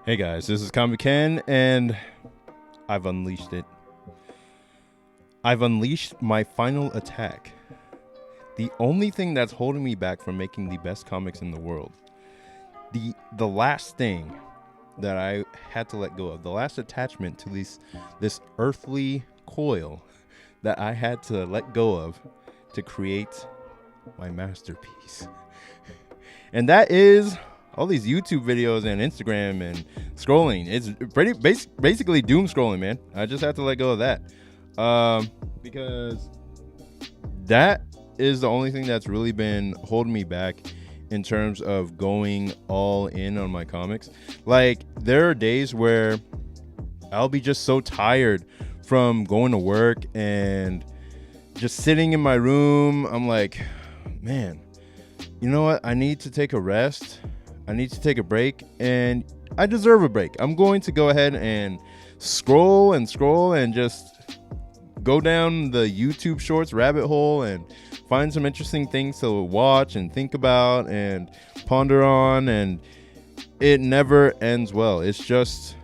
Hey guys, this is Comic Ken, and I've unleashed it. I've unleashed my final attack. The only thing that's holding me back from making the best comics in the world. The last thing that I had to let go of, the last attachment to this earthly coil that I had to let go of to create my masterpiece. And that is all these YouTube videos and Instagram and scrolling. It's pretty basically doom scrolling, man. I just have to let go of that because that is the only thing that's really been holding me back in terms of going all in on my comics. Like, there are days where I'll be just so tired from going to work and just sitting in my room. I'm like, man, you know what? I need to take a rest. I need to take a break, and I deserve a break. I'm going to go ahead and scroll and just go down the YouTube Shorts rabbit hole and find some interesting things to watch and think about and ponder on, and it never ends well. It's just,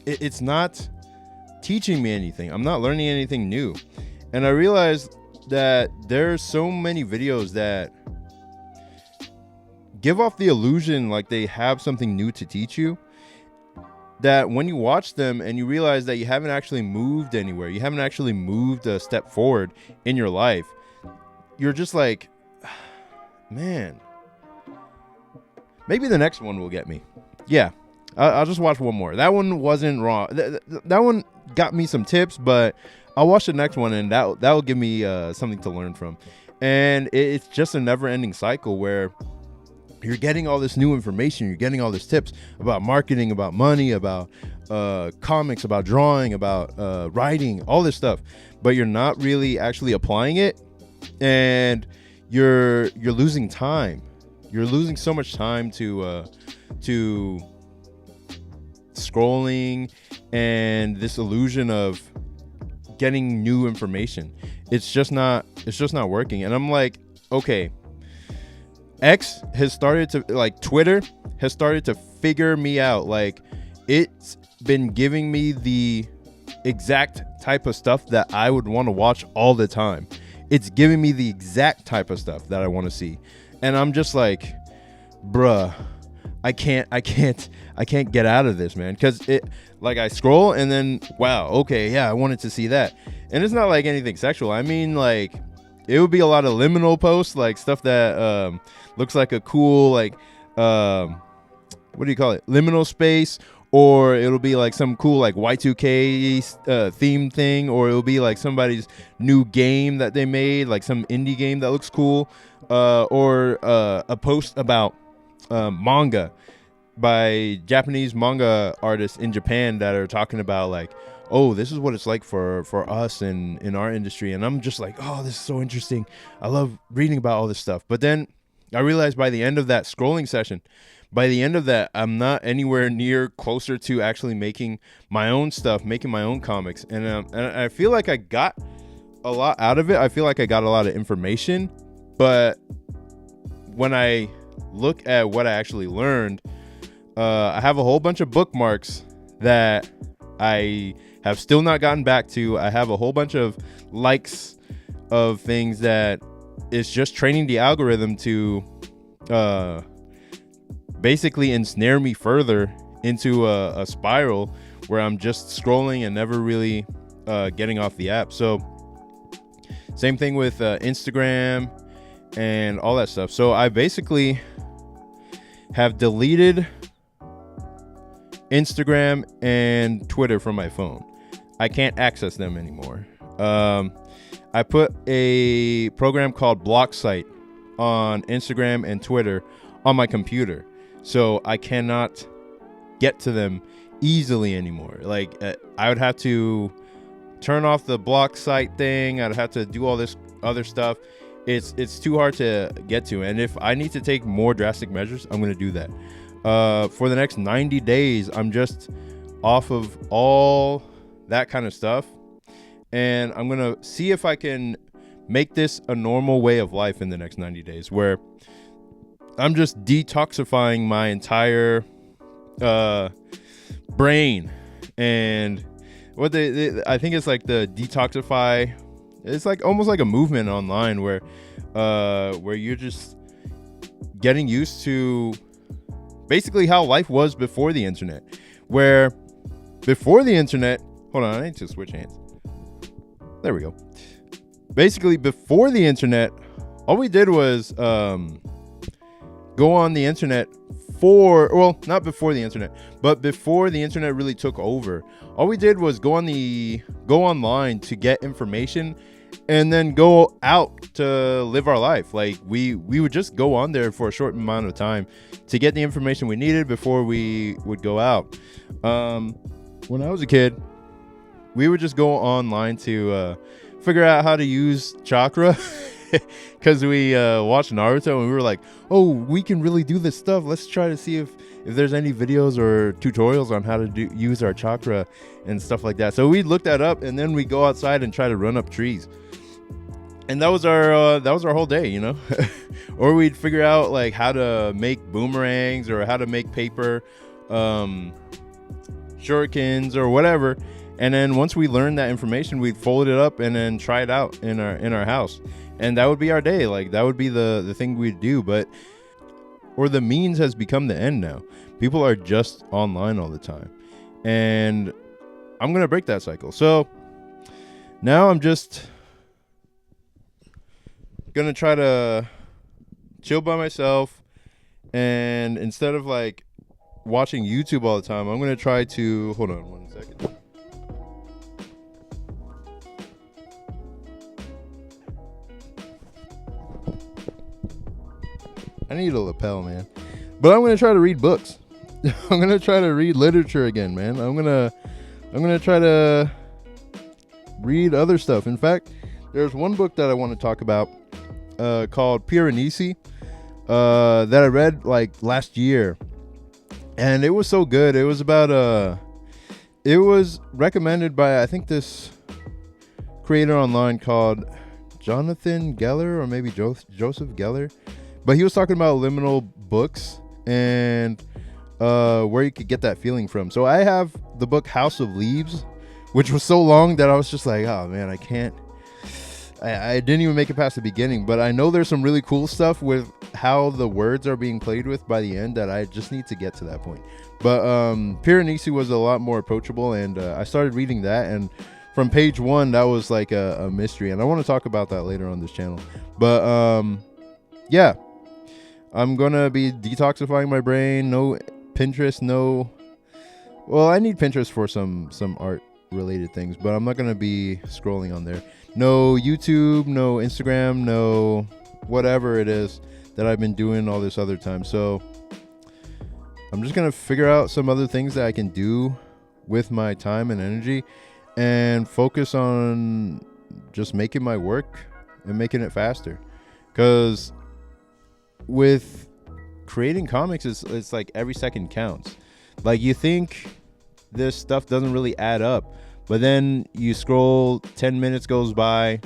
it's not teaching me anything. I'm not learning anything new. And I realized that there's so many videos that give off the illusion like they have something new to teach you, that when you watch them and you realize that you haven't actually moved anywhere, you haven't actually moved a step forward in your life, you're just like, man, maybe the next one will get me. Yeah, I'll just watch one more. That one wasn't wrong. That one got me some tips, but I'll watch the next one, and that will give me something to learn from. And it's just a never-ending cycle where you're getting all this new information, you're getting all these tips about marketing, about money, about comics, about drawing, about writing, all this stuff, but you're not really actually applying it, and you're losing time. You're losing so much time to scrolling and this illusion of getting new information. It's just not working. And I'm like, okay, X has started to, like, Twitter has started to figure me out. Like, it's been giving me the exact type of stuff that I would want to watch all the time. It's giving me the exact type of stuff that I want to see. And I'm just like, bruh, I can't get out of this, man. Cause it, like, I scroll and then, wow, okay, yeah, I wanted to see that. And it's not like anything sexual. I mean, like, it would be a lot of liminal posts, like stuff that looks like a cool, like, what do you call it? Liminal space, or it'll be like some cool, like, Y2K theme thing, or it'll be like somebody's new game that they made, like some indie game that looks cool, or a post about manga by Japanese manga artists in Japan that are talking about, like, oh, this is what it's like for us in our industry. And I'm just like, oh, this is so interesting. I love reading about all this stuff. But then I realized by the end of that scrolling session, by the end of that, I'm not anywhere near closer to actually making my own stuff, making my own comics. And I feel like I got a lot out of it. I feel like I got a lot of information. But when I look at what I actually learned, I have a whole bunch of bookmarks that I have still not gotten back to. I have a whole bunch of likes of things that is just training the algorithm to basically ensnare me further into a spiral where I'm just scrolling and never really getting off the app. So same thing with Instagram and all that stuff. So I basically have deleted Instagram and Twitter from my phone. I can't access them anymore. I put a program called BlockSite on Instagram and Twitter on my computer, so I cannot get to them easily anymore. Like, I would have to turn off the BlockSite thing. I'd have to do all this other stuff. It's too hard to get to, and if I need to take more drastic measures, I'm going to do that. For the next 90 days, I'm just off of all that kind of stuff, and I'm going to see if I can make this a normal way of life in the next 90 days, where I'm just detoxifying my entire brain, and what I think it's like the detoxify. It's like almost like a movement online where you're just getting used to basically how life was before the internet. Where before the internet, hold on, I need to switch hands. There we go. Basically, before the internet, all we did was go on the internet not before the internet, but before the internet really took over. All we did was go online to get information and then go out to live our life. Like we would just go on there for a short amount of time to get the information we needed before we would go out. When I was a kid, we would just go online to figure out how to use chakra because we watched Naruto and we were like, oh, we can really do this stuff. Let's try to see if there's any videos or tutorials on how to use our chakra and stuff like that. So we looked that up, and then we go outside and try to run up trees. And that was our whole day, you know. Or we'd figure out like how to make boomerangs or how to make paper shurikens or whatever. And then once we learned that information, we'd fold it up and then try it out in our house. And that would be our day. Like that would be the thing we'd do. Or the means has become the end now. People are just online all the time. And I'm going to break that cycle. So now I'm just going to try to chill by myself. And instead of like watching YouTube all the time, I'm going to try to, hold on 1 second. I need a lapel, man. But I'm going to try to read books. I'm going to try to read literature again, man. I'm going to try to read other stuff. In fact, there's one book that I want to talk about called Piranesi that I read like last year. And it was so good. It was about it was recommended by, I think, this creator online called Jonathan Geller, or maybe Joseph Geller. But he was talking about liminal books and where you could get that feeling from. So I have the book House of Leaves, which was so long that I was just like, oh man, I didn't even make it past the beginning. But I know there's some really cool stuff with how the words are being played with by the end that I just need to get to that point. But Piranesi was a lot more approachable, and I started reading that, and from page 1, that was like a mystery. And I want to talk about that later on this channel. But yeah. I'm going to be detoxifying my brain. No Pinterest, well, I need Pinterest for some art related things, but I'm not going to be scrolling on there. No YouTube, no Instagram, no whatever it is that I've been doing all this other time. So I'm just going to figure out some other things that I can do with my time and energy and focus on just making my work and making it faster. Because with creating comics, it's like every second counts. Like you think this stuff doesn't really add up, but then you scroll, 10 minutes goes by,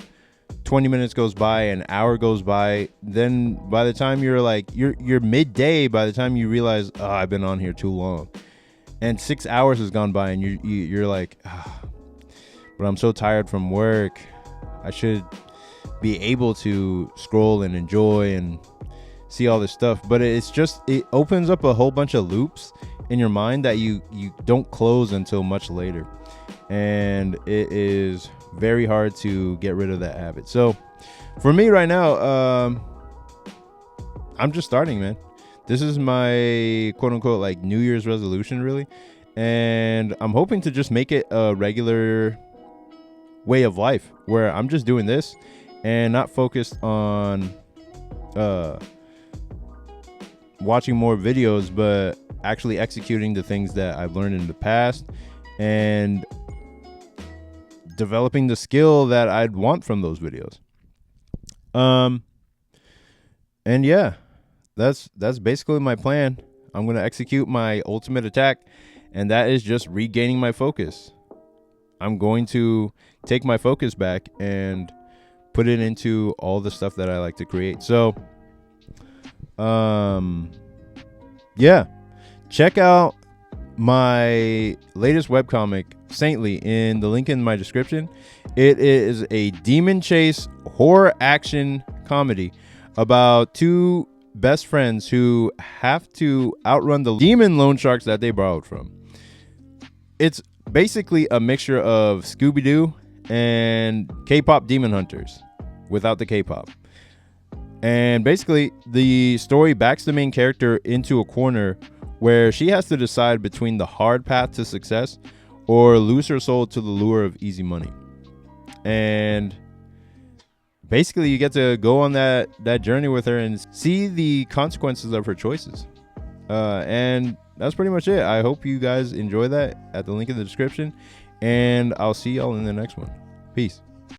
20 minutes goes by, an hour goes by. Then by the time you're midday, by the time you realize, oh, I've been on here too long, and 6 hours has gone by, and you're like, oh, but I'm so tired from work. I should be able to scroll and enjoy and see all this stuff. But it opens up a whole bunch of loops in your mind that you don't close until much later, and it is very hard to get rid of that habit. So for me right now, I'm just starting, man. This is my quote unquote like New Year's resolution, really, and I'm hoping to just make it a regular way of life where I'm just doing this and not focused on watching more videos, but actually executing the things that I've learned in the past and developing the skill that I'd want from those videos. And yeah, that's basically my plan. I'm going to execute my ultimate attack, and that is just regaining my focus. I'm going to take my focus back and put it into all the stuff that I like to create. So yeah, check out my latest webcomic, Saintly, in the link in my description. It is a demon chase horror action comedy about two best friends who have to outrun the demon loan sharks that they borrowed from. It's basically a mixture of Scooby-Doo and K-pop Demon Hunters without the K-pop. And basically, the story backs the main character into a corner where she has to decide between the hard path to success or lose her soul to the lure of easy money. And basically, you get to go on that journey with her and see the consequences of her choices. And that's pretty much it. I hope you guys enjoy that at the link in the description. And I'll see y'all in the next one. Peace.